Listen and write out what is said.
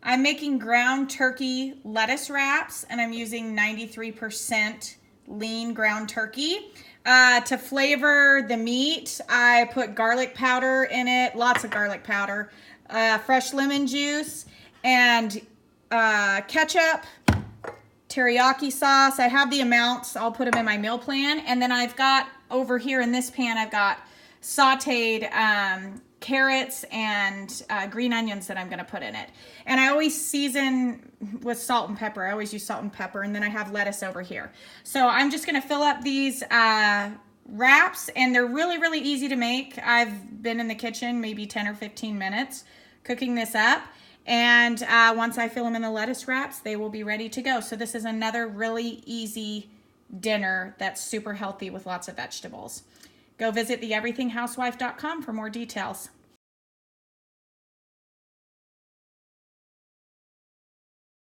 I'm making ground turkey lettuce wraps, and I'm using 93% lean ground turkey. To flavor the meat, I put garlic powder in it, lots of garlic powder, fresh lemon juice, and ketchup, teriyaki sauce. I have the amounts. I'll put them in my meal plan. And then I've got over here in this pan, I've got sauteed carrots and green onions that I'm going to put in it. And I always season with salt and pepper. I always use salt and pepper. And then I have lettuce over here. So I'm just going to fill up these wraps, and they're really, really easy to make. I've been in the kitchen maybe 10 or 15 minutes cooking this up. And once I fill them in the lettuce wraps, they will be ready to go. So this is another really easy dinner that's super healthy with lots of vegetables. Go visit theeverythinghousewife.com for more details.